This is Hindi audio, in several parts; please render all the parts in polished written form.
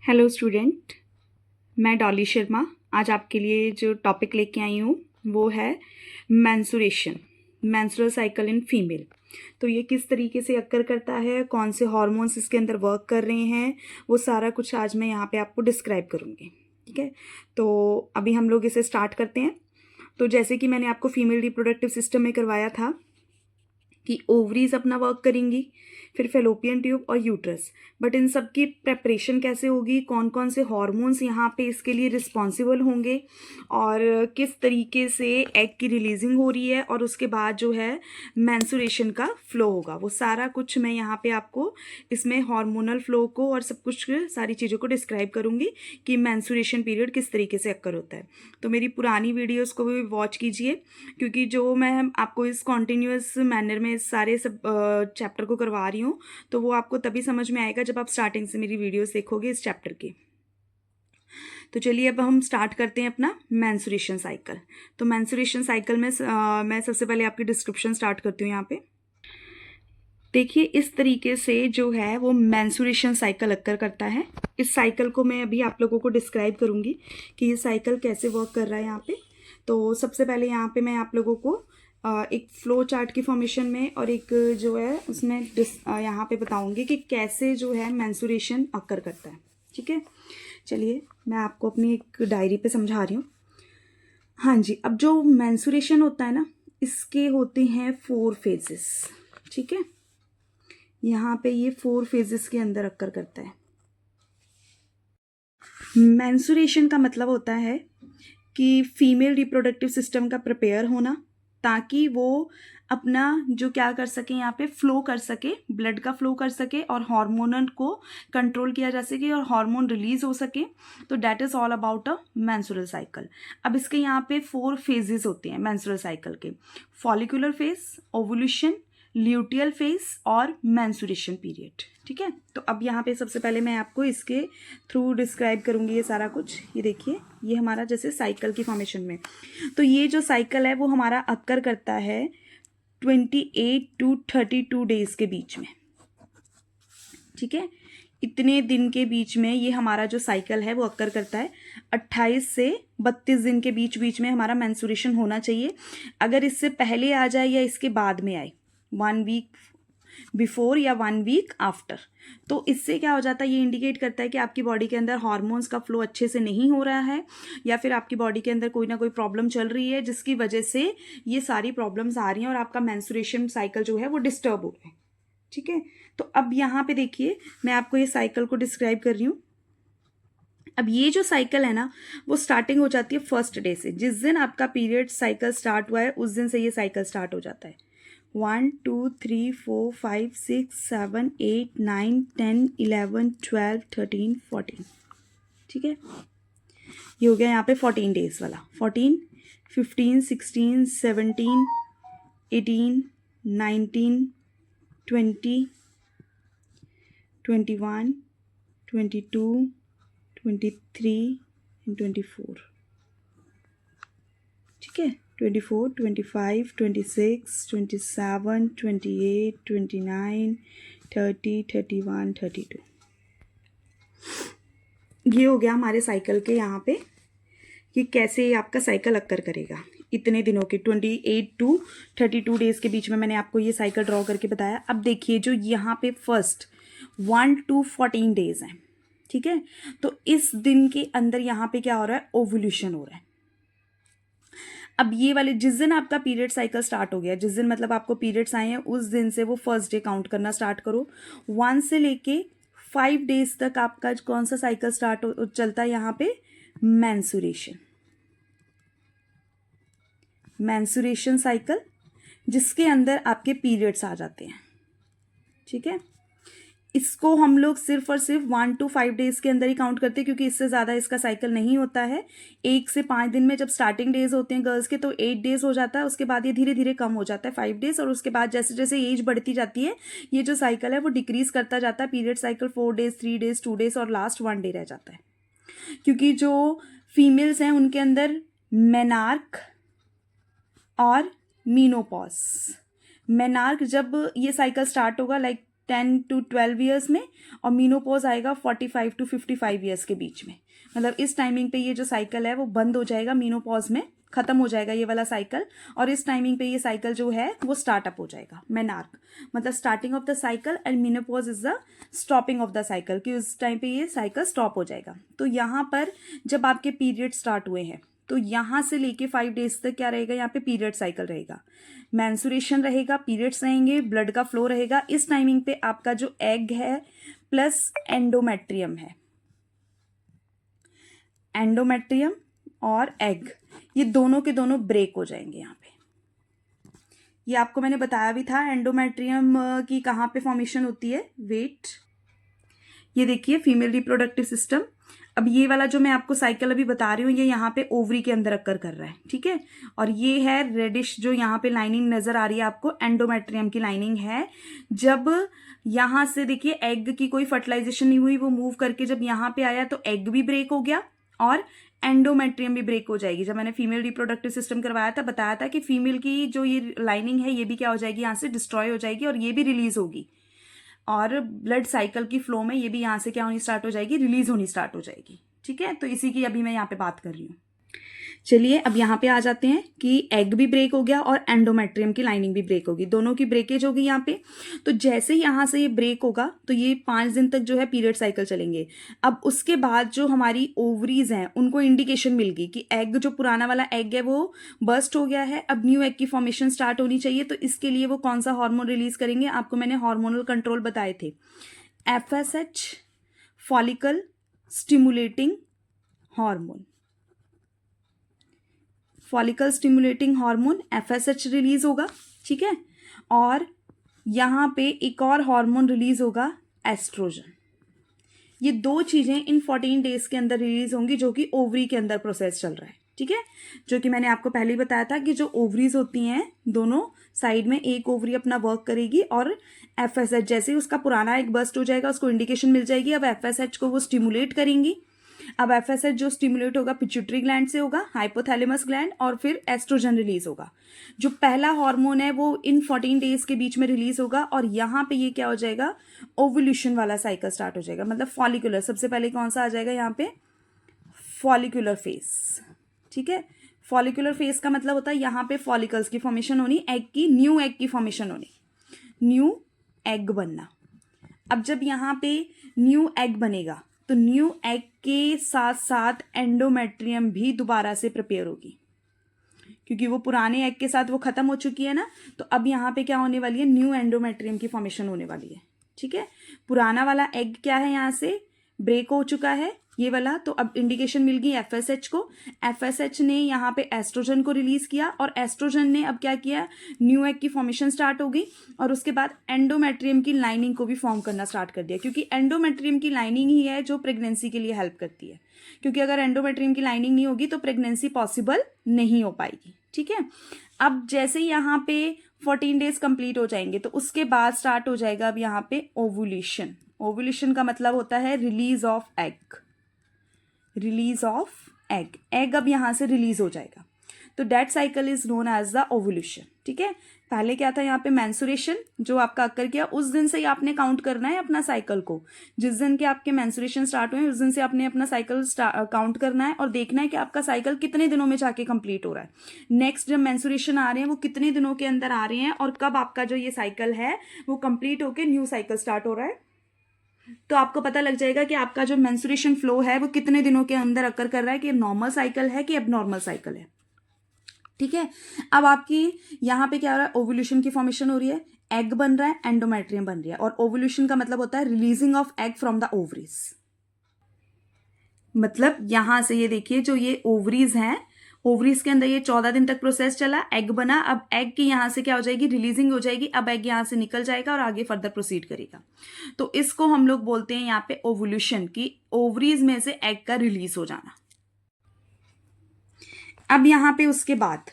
हेलो स्टूडेंट, मैं डॉली शर्मा। आज आपके लिए जो टॉपिक लेके आई हूँ वो है menstruation, menstrual cycle in female. तो ये किस तरीके से अक्कर करता है, कौन से हार्मोन्स इसके अंदर वर्क कर रहे हैं, वो सारा कुछ आज मैं यहाँ पे आपको डिस्क्राइब करूँगी। ठीक है, तो अभी हम लोग इसे स्टार्ट करते हैं। तो जैसे कि मैंने आपको फीमेल रिप्रोडक्टिव सिस्टम में करवाया था कि ओवरीज अपना वर्क करेंगी, फिर फेलोपियन ट्यूब और यूट्रस। बट इन सब की प्रेपरेशन कैसे होगी, कौन कौन से हार्मोन्स यहाँ पे इसके लिए रिस्पॉन्सिबल होंगे और किस तरीके से एग की रिलीजिंग हो रही है और उसके बाद जो है मेंस्ट्रुएशन का फ्लो होगा, वो सारा कुछ मैं यहाँ पे आपको इसमें हार्मोनल फ्लो को और सब कुछ सारी चीज़ों को डिस्क्राइब करूँगी कि मेंस्ट्रुएशन पीरियड किस तरीके से अक्कर होता है। तो मेरी पुरानी वीडियोज़ को भी वॉच कीजिए, क्योंकि जो मैं आपको इस कॉन्टिन्यूस मैनर में इस सारे सब चैप्टर को करवा रही हूँ तो वो आपको तभी समझ में आएगा जब आप स्टार्टिंग से मेरी वीडियोस देखोगे इस चैप्टर की। तो चलिए अब हम स्टार्ट करते हैं अपना मेंस्ट्रुएशन साइकिल। तो मेंस्ट्रुएशन साइकिल में मैं सबसे पहले आपकी डिस्क्रिप्शन स्टार्ट करती हूँ। यहाँ पे देखिए, इस तरीके से जो है वो मेंस्ट्रुएशन साइकिल अक्कर करता है। इस साइकिल को मैं अभी आप लोगों को डिस्क्राइब करूँगी कि ये साइकिल कैसे वर्क कर रहा है यहाँ पे। तो सबसे पहले यहाँ पे मैं आप लोगों को एक फ्लो चार्ट की फॉर्मेशन में और एक जो है उसमें यहाँ पे बताऊंगी कि कैसे जो है मेंस्ट्रुएशन अक्कर करता है। ठीक है, चलिए मैं आपको अपनी एक डायरी पे समझा रही हूँ। हाँ जी, अब जो मेंस्ट्रुएशन होता है ना, इसके होते हैं 4 फेजेस। ठीक है, यहाँ पे ये 4 फेजेस के अंदर अक्कर करता है। मेंस्ट्रुएशन का मतलब होता है कि फीमेल रिप्रोडक्टिव सिस्टम का प्रिपेयर होना, ताकि वो अपना जो क्या कर सके, यहाँ पे फ्लो कर सके, ब्लड का फ्लो कर सके और हार्मोनल को कंट्रोल किया जा सके और हार्मोन रिलीज हो सके। तो that is all about a menstrual cycle. अब इसके यहाँ पे 4 फेजेस होते हैं मेंस्ट्रुअल साइकिल के: follicular phase, ovulation, luteal phase और मेंस्ट्रुएशन पीरियड। ठीक है, तो अब यहाँ पे सबसे पहले मैं आपको इसके थ्रू डिस्क्राइब करूँगी ये सारा कुछ। ये देखिए, ये हमारा जैसे साइकिल की फॉर्मेशन में, तो ये जो साइकिल है वो हमारा अक्कर करता है 28 टू 32 डेज के बीच में। ठीक है, इतने दिन के बीच में ये हमारा जो साइकिल है वो अक्कर करता है। 28 से 32 दिन के बीच बीच में हमारा मेंस्ट्रुएशन होना चाहिए। अगर इससे पहले आ जाए या इसके बाद में आए, 1 वीक बिफोर या 1 वीक आफ्टर, तो इससे क्या हो जाता है, ये इंडिकेट करता है कि आपकी बॉडी के अंदर हार्मोन्स का फ्लो अच्छे से नहीं हो रहा है या फिर आपकी बॉडी के अंदर कोई ना कोई प्रॉब्लम चल रही है जिसकी वजह से ये सारी प्रॉब्लम्स आ रही हैं और आपका मेंस्ट्रुएशन साइकिल जो है वो डिस्टर्ब हो रहा है। ठीक है, तो अब यहाँ पे देखिए, मैं आपको ये साइकिल को डिस्क्राइब कर रही हूँ। अब ये जो साइकिल है ना, वो स्टार्टिंग हो जाती है फर्स्ट डे से। जिस दिन आपका पीरियड साइकिल स्टार्ट हुआ है उस दिन से ये साइकिल स्टार्ट हो जाता है। 1 2 3 4 5 6 7 8 9 10 11 12 13 14। ठीक है, ये हो गया यहाँ पे 14 डेज वाला। 14 15 16 17 18 19 20 21 22 23 24। ठीक है, 24 25 26 27 28 29 30 31 32। ये हो गया हमारे साइकिल के यहाँ पे कि कैसे आपका साइकिल अक्कर करेगा इतने दिनों के 28 टू 32 डेज के बीच में। मैंने आपको ये साइकिल ड्रॉ करके बताया। अब देखिए, जो यहाँ पे फर्स्ट 1 टू 14 डेज हैं, ठीक है, तो इस दिन के अंदर यहाँ पे क्या हो रहा है, ओवुलेशन हो रहा है। अब ये वाले जिस दिन आपका पीरियड साइकिल स्टार्ट हो गया, जिस दिन मतलब आपको पीरियड्स आए हैं, उस दिन से वो फर्स्ट डे काउंट करना स्टार्ट करो। 1 से लेके 5 डेज तक आपका कौन सा साइकिल स्टार्ट चलता है यहाँ पे, मेंस्ट्रुएशन। मेंस्ट्रुएशन साइकिल जिसके अंदर आपके पीरियड्स आ जाते हैं। ठीक है, इसको हम लोग सिर्फ और सिर्फ 1 टू 5 डेज के अंदर ही काउंट करते हैं, क्योंकि इससे ज़्यादा इसका साइकिल नहीं होता है। 1 से 5 दिन में जब स्टार्टिंग डेज होते हैं गर्ल्स के तो 8 डेज हो जाता है, उसके बाद ये धीरे धीरे कम हो जाता है 5 डेज, और उसके बाद जैसे जैसे एज बढ़ती जाती है ये जो साइकिल है वो डिक्रीज करता जाता है। Period cycle 4 days 3 days 2 days और लास्ट 1 डे रह जाता है, क्योंकि जो फीमेल्स हैं उनके अंदर मेनार्क और मीनोपॉज। मेनार्क जब ये साइकिल स्टार्ट होगा, लाइक 10 to 12 ईयर्स में, और मीनोपॉज आएगा 45 to 55 ईयर्स के बीच में। मतलब इस टाइमिंग पे ये जो साइकिल है वो बंद हो जाएगा, मीनोपॉज में खत्म हो जाएगा ये वाला साइकिल, और इस टाइमिंग पे ये साइकिल जो है वो स्टार्टअप हो जाएगा। मेनार्क मतलब starting of the cycle and menopause is the stopping of the cycle, कि उस टाइम पे ये साइकिल स्टॉप हो जाएगा। तो यहाँ पर जब आपके पीरियड स्टार्ट हुए हैं तो यहाँ से लेके 5 डेज तक क्या रहेगा, यहाँ पे पीरियड साइकिल रहेगा, मेंस्ट्रुएशन रहेगा, पीरियड्स रहेंगे, ब्लड का फ्लो रहेगा। इस टाइमिंग पे आपका जो एग है प्लस एंडोमेट्रियम है, एंडोमेट्रियम और एग ये दोनों के दोनों ब्रेक हो जाएंगे। यहाँ पे ये आपको मैंने बताया भी था एंडोमेट्रियम की कहाँ पे फॉर्मेशन होती है। वेट, ये देखिए फीमेल रिप्रोडक्टिव सिस्टम। अब ये वाला जो मैं आपको साइकिल अभी बता रही हूँ ये यहाँ पे ओवरी के अंदर अक्कर कर रहा है, ठीक है। और ये है रेडिश जो यहाँ पे लाइनिंग नजर आ रही है आपको, एंडोमेट्रियम की लाइनिंग है। जब यहाँ से देखिए एग की कोई फर्टिलाइजेशन नहीं हुई, वो मूव करके जब यहाँ पे आया तो एग भी ब्रेक हो गया और एंडोमेट्रियम भी ब्रेक हो जाएगी। जब मैंने फीमेल रिप्रोडक्टिव सिस्टम करवाया था बताया था कि फीमेल की जो ये लाइनिंग है ये भी क्या हो जाएगी, यहाँ से डिस्ट्रॉय हो जाएगी और ये भी रिलीज होगी, और ब्लड साइकिल की फ्लो में ये भी यहाँ से क्या होनी स्टार्ट हो जाएगी, रिलीज होनी स्टार्ट हो जाएगी, ठीक है। तो इसी की अभी मैं यहाँ पे बात कर रही हूँ। चलिए अब यहाँ पे आ जाते हैं कि एग भी ब्रेक हो गया और एंडोमेट्रियम की लाइनिंग भी ब्रेक होगी, दोनों की ब्रेकेज होगी यहाँ पे। तो जैसे ही यहाँ से ये ब्रेक होगा तो ये 5 दिन तक जो है पीरियड साइकिल चलेंगे। अब उसके बाद जो हमारी ओवरीज हैं उनको इंडिकेशन मिल गई कि एग जो पुराना वाला एग है वो बर्स्ट हो गया है, अब न्यू एग की फॉर्मेशन स्टार्ट होनी चाहिए। तो इसके लिए वो कौन सा हार्मोन रिलीज करेंगे, आपको मैंने हार्मोनल कंट्रोल बताए थे, FSH follicle stimulating hormone, follicle stimulating hormone FSH release होगा, ठीक है। और यहाँ पे एक और हार्मोन रिलीज होगा एस्ट्रोजन। ये दो चीजें इन 14 डेज के अंदर रिलीज होंगी जो कि ओवरी के अंदर प्रोसेस चल रहा है, ठीक है। जो कि मैंने आपको पहले ही बताया था कि जो ओवरीज होती हैं दोनों साइड में, एक ओवरी अपना वर्क करेगी और FSH जैसे ही उसका पुराना एक बस्ट हो जाएगा उसको इंडिकेशन मिल जाएगी, अब FSH को वो स्टिमुलेट करेंगी। अब FSH जो स्टिमुलेट होगा पिट्यूटरी ग्लैंड से होगा, हाइपोथैलेमस ग्लैंड, और फिर एस्ट्रोजन रिलीज होगा। जो पहला हार्मोन है वो इन 14 डेज के बीच में रिलीज होगा और यहाँ पे ये क्या हो जाएगा, ओवुलेशन वाला साइकिल स्टार्ट हो जाएगा। मतलब फॉलिकुलर, सबसे पहले कौन सा आ जाएगा यहाँ पे, फॉलिकुलर फेस, ठीक है। फॉलिकुलर फेस का मतलब होता है यहाँ पे फॉलिकल्स की फॉर्मेशन होनी, एग की, न्यू एग की फॉर्मेशन होनी, न्यू एग बनना। अब जब यहाँ पे न्यू एग बनेगा तो न्यू एग के साथ साथ एंडोमेट्रियम भी दोबारा से प्रिपेयर होगी, क्योंकि वो पुराने एग के साथ वो खत्म हो चुकी है ना। तो अब यहाँ पे क्या होने वाली है, न्यू एंडोमेट्रियम की फॉर्मेशन होने वाली है, ठीक है। पुराना वाला एग क्या है, यहाँ से ब्रेक हो चुका है ये वाला, तो अब इंडिकेशन मिल गई FSH को। FSH ने यहाँ पे एस्ट्रोजन को रिलीज किया और एस्ट्रोजन ने अब क्या किया, न्यू एग की फॉर्मेशन स्टार्ट हो गई और उसके बाद एंडोमेट्रियम की लाइनिंग को भी फॉर्म करना स्टार्ट कर दिया, क्योंकि एंडोमेट्रियम की लाइनिंग ही है जो प्रेगनेंसी के लिए हेल्प करती है। क्योंकि अगर एंडोमेट्रियम की लाइनिंग नहीं होगी तो प्रेगनेंसी पॉसिबल नहीं हो पाएगी, ठीक है। अब जैसे ही यहाँ पे 14 डेज कंप्लीट हो जाएंगे तो उसके बाद स्टार्ट हो जाएगा अब यहाँ पे ओवुलेशन। ओवुलेशन का मतलब होता है release of egg, release of egg, egg अब यहाँ से रिलीज हो जाएगा। तो that cycle is known as the ovulation, ठीक है। पहले क्या था यहाँ पे मेंस्ट्रुएशन जो आपका अक्कर किया, उस दिन से ही आपने काउंट करना है अपना साइकिल को। जिस दिन के आपके मेंस्ट्रुएशन स्टार्ट हुए उस दिन से आपने अपना साइकिल काउंट करना है और देखना है कि आपका साइकिल कितने दिनों में जाके कंप्लीट हो रहा है। नेक्स्ट जब मेंस्ट्रुएशन आ रहे हैं वो कितने दिनों के अंदर आ रहे हैं और कब आपका जो ये साइकिल है वो कंप्लीट होकर न्यू साइकिल स्टार्ट हो रहा है। तो आपको पता लग जाएगा कि आपका जो मेंस्ट्रुएशन फ्लो है वो कितने दिनों के अंदर अकर कर रहा है, कि नॉर्मल साइकिल है कि एबनॉर्मल साइकिल है, ठीक है। अब आपकी यहाँ पे क्या हो रहा है, ओवुलेशन की फॉर्मेशन हो रही है, एग बन रहा है, एंडोमेट्रियम बन रही है। और ओवुलेशन का मतलब होता है releasing of egg from the ovaries. मतलब यहां से ये देखिए जो ये ओवरीज हैं, ओवरीज के अंदर ये 14 दिन तक प्रोसेस चला, एग बना, अब एग की यहाँ से क्या हो जाएगी, रिलीजिंग हो जाएगी। अब एग यहाँ से निकल जाएगा और आगे फर्दर प्रोसीड करेगा। तो इसको हम लोग बोलते हैं यहाँ पे ओवुलेशन, की ओवरीज में से एग का रिलीज हो जाना। अब यहाँ पे उसके बाद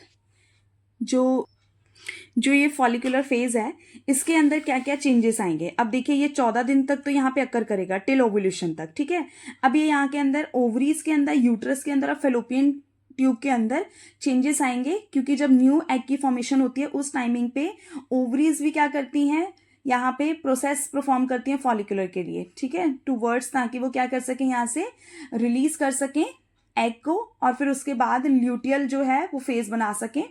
जो ये फॉलिकुलर फेज है इसके अंदर क्या क्या चेंजेस आएंगे। अब देखिए ये 14 दिन तक तो यहाँ पे अकर करेगा टिल ओवुलेशन तक, ठीक है। अब ये यहाँ के अंदर ओवरीज के अंदर, यूट्रस के अंदर और फेलोपियन ट्यूब के अंदर चेंजेस आएंगे, क्योंकि जब न्यू एग की फॉर्मेशन होती है उस टाइमिंग पे ओवरीज भी क्या करती हैं, यहाँ पे प्रोसेस परफॉर्म करती हैं फॉलिकुलर के लिए, ठीक है, टूवर्ड्स, ताकि वो क्या कर सकें, यहाँ से रिलीज कर सकें एग को, और फिर उसके बाद ल्यूटियल जो है वो फेज बना सकें,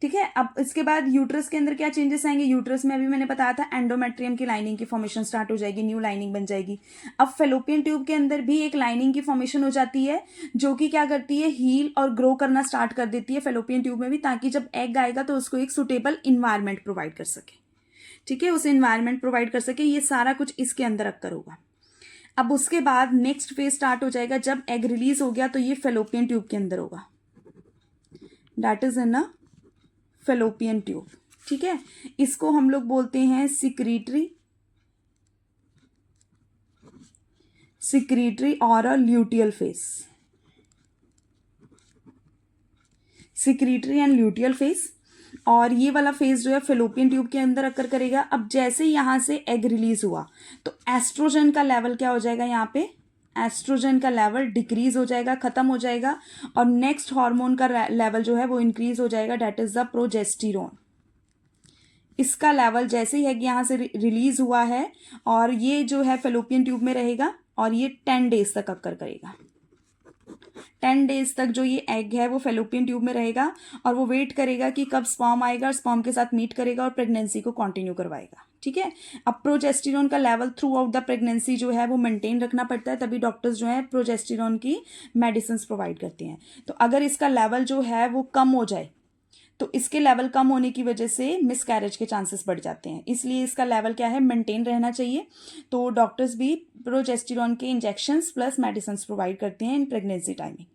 ठीक है। अब इसके बाद यूट्रस के अंदर क्या चेंजेस आएंगे, यूट्रस में अभी मैंने बताया था एंडोमेट्रियम की लाइनिंग की फॉर्मेशन स्टार्ट हो जाएगी, न्यू लाइनिंग बन जाएगी। अब फेलोपियन ट्यूब के अंदर भी एक लाइनिंग की फॉर्मेशन हो जाती है, जो कि क्या करती है, हील और ग्रो करना स्टार्ट कर देती है फेलोपियन ट्यूब में भी, ताकि जब एग आएगा तो उसको एक सुटेबल इन्वायरमेंट प्रोवाइड कर सके, ठीक है, उसे इन्वायरमेंट प्रोवाइड कर सके। ये सारा कुछ इसके अंदर अक्कर होगा। अब उसके बाद नेक्स्ट फेज स्टार्ट हो जाएगा, जब एग रिलीज हो गया तो ये फेलोपियन ट्यूब के अंदर होगा, that is in a fallopian tube, ठीक है। इसको हम लोग बोलते हैं सिक्रीटरी और a luteal phase, secretory and luteal phase. और ये वाला फेज जो है फेलोपियन ट्यूब के अंदर अकर करेगा। अब जैसे यहां से एग रिलीज हुआ तो एस्ट्रोजन का लेवल क्या हो जाएगा, यहाँ पे एस्ट्रोजन का लेवल डिक्रीज हो जाएगा, खत्म हो जाएगा, और नेक्स्ट हार्मोन का लेवल जो है वो इंक्रीज हो जाएगा, डेट इज द प्रोजेस्टेरोन। इसका लेवल जैसे ही एग यहाँ से रिलीज हुआ है और ये जो है फेलोपियन ट्यूब में रहेगा, और ये 10 डेज तक अकर करेगा। 10 डेज तक जो ये एग है वो फेलोपियन ट्यूब में रहेगा, और वो वेट करेगा कि कब स्पर्म आएगा, और स्पर्म के साथ मीट करेगा और प्रेगनेंसी को कंटिन्यू करवाएगा, ठीक है। अब प्रोजेस्टेरोन का level through out the pregnancy जो है वो मेंटेन रखना पड़ता है, तभी डॉक्टर्स जो है प्रोजेस्टेरोन की मेडिसिन प्रोवाइड करते हैं। तो अगर इसका लेवल जो है वो कम हो जाए तो इसके लेवल कम होने की वजह से मिसकैरेज के चांसेस बढ़ जाते हैं, इसलिए इसका लेवल क्या है, मेंटेन रहना चाहिए। तो डॉक्टर्स भी प्रोजेस्टेरोन के इंजेक्शंस प्लस मेडिसिन प्रोवाइड करते हैं इन प्रेगनेंसी टाइमिंग।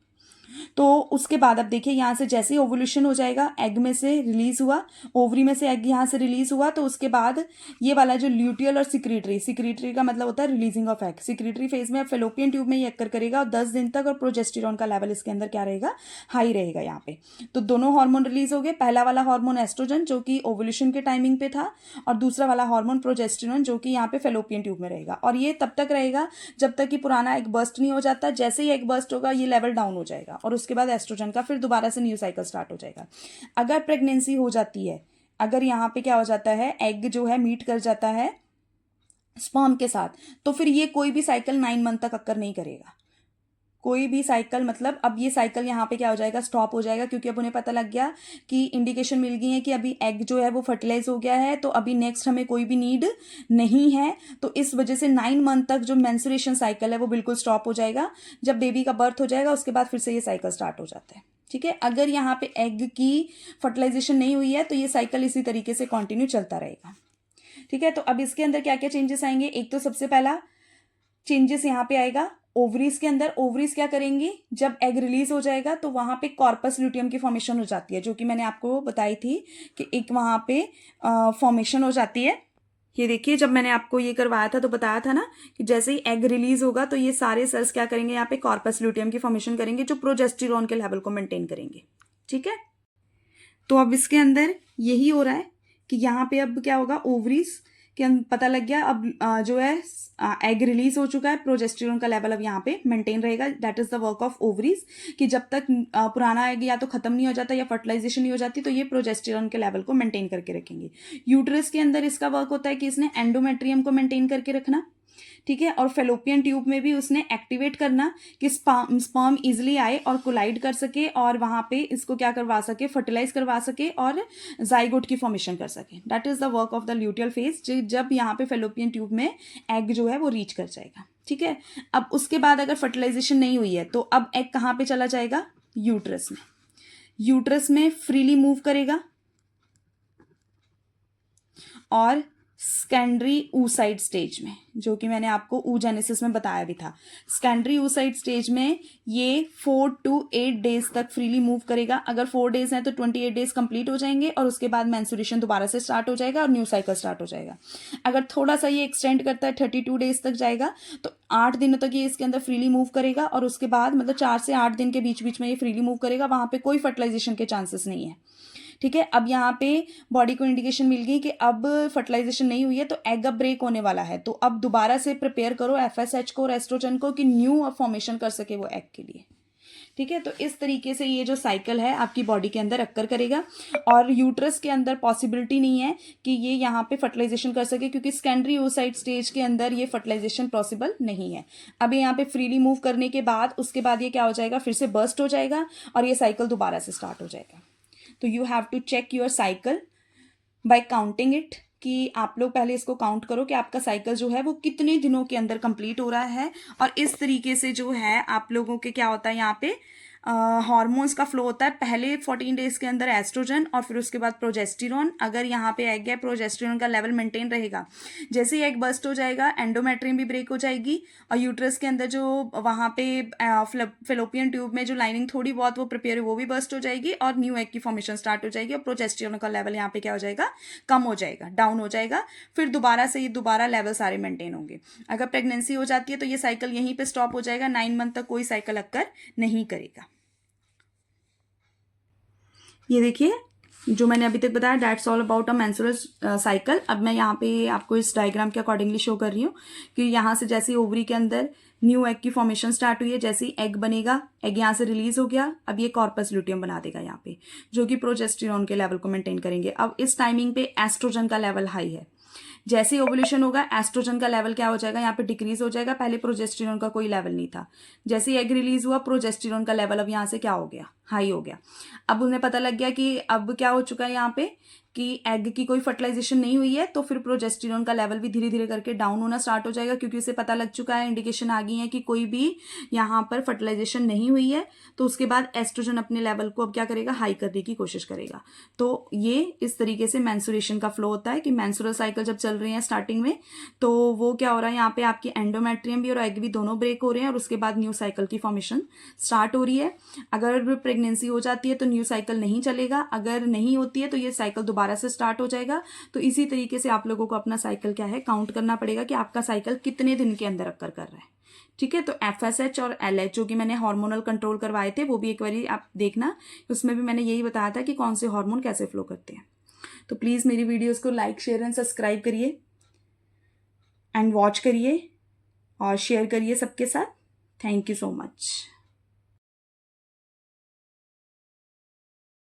तो उसके बाद अब देखिए, यहाँ से जैसे ही ओवुलेशन हो जाएगा, एग में से रिलीज हुआ, ओवरी में से एग यहाँ से रिलीज हुआ, तो उसके बाद ये वाला जो ल्यूटियल और सिक्रीटरी का मतलब होता है releasing of egg, secretory phase में फेलोपियन ट्यूब में ये अक्कर करेगा और 10 दिन तक, और प्रोजेस्टेरोन का लेवल इसके अंदर क्या रहेगा, हाई रहेगा यहाँ पे। तो दोनों हार्मोन रिलीज हो गए, पहला वाला हार्मोन एस्ट्रोजन जो कि ओवुलेशन के टाइमिंग पे था, और दूसरा वाला हार्मोन प्रोजेस्टेरोन जो कि यहाँ पे फेलोपियन ट्यूब में रहेगा, और ये तब तक रहेगा जब तक कि पुराना एग बर्स्ट नहीं हो जाता। जैसे ही एग बर्स्ट होगा ये लेवल डाउन हो जाएगा, और उसके बाद एस्ट्रोजन का फिर दोबारा से न्यू साइकिल स्टार्ट हो जाएगा। अगर प्रेगनेंसी हो जाती है, अगर यहाँ पे क्या हो जाता है, एग जो है मीट कर जाता है स्पर्म के साथ, तो फिर ये कोई भी साइकिल 9 मंथ तक अक्कर नहीं करेगा, कोई भी साइकिल, मतलब अब ये साइकिल यहाँ पे क्या हो जाएगा, स्टॉप हो जाएगा, क्योंकि अब उन्हें पता लग गया कि इंडिकेशन मिल गई है कि अभी एग जो है वो फर्टिलाइज हो गया है, तो अभी नेक्स्ट हमें कोई भी नीड नहीं है। तो इस वजह से 9 मंथ तक जो मेंस्ट्रुएशन साइकिल है वो बिल्कुल स्टॉप हो जाएगा। जब बेबी का बर्थ हो जाएगा उसके बाद फिर से ये साइकिल स्टार्ट हो जाता है, ठीक है। अगर यहाँ पे एग की फर्टिलाइजेशन नहीं हुई है तो ये साइकिल इसी तरीके से कंटिन्यू चलता रहेगा, ठीक है। तो अब इसके अंदर क्या क्या चेंजेस आएंगे, एक तो सबसे पहला चेंजेस यहाँ पे आएगा ओवरीज के अंदर। ओवरीज क्या करेंगी, जब एग रिलीज हो जाएगा तो वहां पे कॉर्पस ल्यूटियम की फॉर्मेशन हो जाती है, जो कि मैंने आपको बताई थी कि एक वहां पे फॉर्मेशन हो जाती है। ये देखिए, जब मैंने आपको ये करवाया था तो बताया था ना कि जैसे ही एग रिलीज होगा तो ये सारे सेल्स क्या करेंगे, यहाँ पे कॉर्पस ल्यूटियम की फॉर्मेशन करेंगे, जो प्रोजेस्टेरोन के लेवल को मेंटेन करेंगे, ठीक है। तो अब इसके अंदर यही हो रहा है कि यहाँ पे अब क्या होगा, ओवरीज के पता लग गया, अब जो है एग रिलीज हो चुका है, प्रोजेस्टेरोन का लेवल अब यहाँ पे मेंटेन रहेगा, that is the work of ovaries, कि जब तक पुराना एग या तो खत्म नहीं हो जाता या फर्टिलाइजेशन नहीं हो जाती तो ये प्रोजेस्टेरोन के लेवल को मेंटेन करके रखेंगे। यूट्रस के अंदर इसका वर्क होता है कि इसने एंडोमेट्रियम को मेंटेन करके रखना, ठीक है, और फेलोपियन ट्यूब में भी उसने एक्टिवेट करना कि स्पर्म इजिली आए और कोलाइड कर सके, और वहां पे इसको क्या करवा सके, फर्टिलाइज करवा सके और जाइगोट की फॉर्मेशन कर सके। That is the work of the luteal phase, जब यहाँ पे फेलोपियन ट्यूब में एग जो है वो रीच कर जाएगा, ठीक है। अब उसके बाद अगर फर्टिलाइजेशन नहीं हुई है तो अब एग कहाँ पे चला जाएगा, यूट्रस में। यूट्रस में फ्रीली मूव करेगा और सेकेंडरी oocyte स्टेज में, जो कि मैंने आपको oogenesis में बताया भी था, सेकेंडरी oocyte स्टेज में ये 4 to 8 डेज तक फ्रीली मूव करेगा। अगर 4 डेज हैं तो 28 डेज कंप्लीट हो जाएंगे, और उसके बाद मेंस्ट्रुएशन दोबारा से स्टार्ट हो जाएगा और न्यू साइकिल स्टार्ट हो जाएगा। अगर थोड़ा सा ये एक्सटेंड करता है 32 डेज तक जाएगा, तो 8 दिनों तक ये इसके अंदर फ्रीली मूव करेगा, और उसके बाद मतलब 4 से 8 दिन के बीच बीच में ये फ्रीली मूव करेगा, वहां पे कोई फर्टिलाइजेशन के चांसेस नहीं है, ठीक है। अब यहाँ पे बॉडी को इंडिकेशन मिल गई कि अब फर्टिलाइजेशन नहीं हुई है तो एग अब ब्रेक होने वाला है, तो अब दोबारा से प्रिपेयर करो FSH को और एस्ट्रोजन को कि न्यू फॉर्मेशन कर सके वो एग के लिए, ठीक है। तो इस तरीके से ये जो साइकिल है आपकी बॉडी के अंदर अक्कर करेगा, और यूट्रस के अंदर पॉसिबिलिटी नहीं है कि ये यहाँ पे फर्टिलाइजेशन कर सके, क्योंकि सेकेंडरी oocyte स्टेज के अंदर ये फर्टिलाइजेशन पॉसिबल नहीं है। अब यहाँ पे फ्रीली मूव करने के बाद उसके बाद ये क्या हो जाएगा, फिर से बर्स्ट हो जाएगा और ये साइकिल दोबारा से स्टार्ट हो जाएगा। तो you have to check your cycle by counting it, कि आप लोग पहले इसको काउंट करो कि आपका साइकिल जो है वो कितने दिनों के अंदर कंप्लीट हो रहा है। और इस तरीके से जो है आप लोगों के क्या होता है, यहाँ पे हार्मोन्स का फ्लो होता है। पहले 14 डेज के अंदर एस्ट्रोजन और फिर उसके बाद प्रोजेस्टेरॉन। अगर यहाँ पे एग है, प्रोजेस्टेरॉन का लेवल मेंटेन रहेगा। जैसे ही एग बस्ट हो जाएगा, एंडोमेट्रियम भी ब्रेक हो जाएगी और यूट्रस के अंदर जो वहाँ पे फेलोपियन ट्यूब में जो लाइनिंग थोड़ी बहुत वो प्रिपेयर है वो भी बस्ट हो जाएगी और न्यू एग की फॉर्मेशन स्टार्ट हो जाएगी और प्रोजेस्टेरॉन का लेवल यहाँ पे क्या हो जाएगा, कम हो जाएगा, डाउन हो जाएगा। फिर दोबारा से ये दोबारा लेवल सारे मेंटेन होंगे। अगर प्रेगनेंसी हो जाती है तो ये साइकिल यहीं पे स्टॉप हो जाएगा, 9 मंथ तक कोई साइकिल अक्कर नहीं करेगा। ये देखिए जो मैंने अभी तक बताया, that's all about a menstrual cycle. अब मैं यहाँ पे आपको इस डायग्राम के अकॉर्डिंगली शो कर रही हूँ कि यहाँ से जैसे ओवरी के अंदर न्यू एग की फॉर्मेशन स्टार्ट हुई है, जैसे ही एग बनेगा, एग यहाँ से रिलीज हो गया, अब ये कॉर्पस ल्यूटियम बना देगा यहाँ पे, जो कि प्रोजेस्टेरॉन के लेवल को मेंटेन करेंगे। अब इस टाइमिंग पे एस्ट्रोजन का लेवल हाई है। जैसे ओवुलेशन होगा, एस्ट्रोजन का लेवल क्या हो जाएगा, यहाँ पे डिक्रीज हो जाएगा। पहले प्रोजेस्टेरॉन का कोई लेवल नहीं था। जैसे ही एग रिलीज हुआ, प्रोजेस्टेरॉन का लेवल अब यहाँ से क्या हो गया, हाई हो गया। अब उन्हें पता लग गया कि अब क्या हो चुका है यहाँ पे कि एग की कोई फर्टिलाइजेशन नहीं हुई है, तो फिर प्रोजेस्टेरॉन का लेवल भी धीरे धीरे करके डाउन होना स्टार्ट हो जाएगा, क्योंकि उसे पता लग चुका है, इंडिकेशन आ गई है कि कोई भी यहाँ पर फर्टिलाइजेशन नहीं हुई है। तो उसके बाद एस्ट्रोजन अपने लेवल को अब क्या करेगा, हाई करने की कोशिश करेगा। तो ये इस तरीके से मेंस्ट्रुएशन का फ्लो होता है कि मेंस्ट्रुअल साइकिल जब चल रही है स्टार्टिंग में, तो वो क्या हो रहा है, यहाँ पे आपकी एंडोमेट्रियम भी और एग भी दोनों ब्रेक हो रहे हैं और उसके बाद न्यू साइकिल की फॉर्मेशन स्टार्ट हो रही है। अगर प्रेगनेंसी हो जाती है तो न्यू साइकिल नहीं चलेगा, अगर नहीं होती है तो ये साइकिल दोबारा से स्टार्ट हो जाएगा। तो इसी तरीके से आप लोगों को अपना साइकिल क्या है, काउंट करना पड़ेगा कि आपका साइकिल कितने दिन के अंदर अक्कर कर रहा है। ठीक है। तो FSH और LH जो कि मैंने हार्मोनल कंट्रोल करवाए थे, वो भी एक बारी आप देखना, उसमें भी मैंने यही बताया था कि कौन से हार्मोन कैसे फ्लो करते हैं। तो प्लीज़ मेरी वीडियोस को लाइक, शेयर एंड सब्सक्राइब करिए एंड वॉच करिए और शेयर करिए सबके साथ। Thank you so much.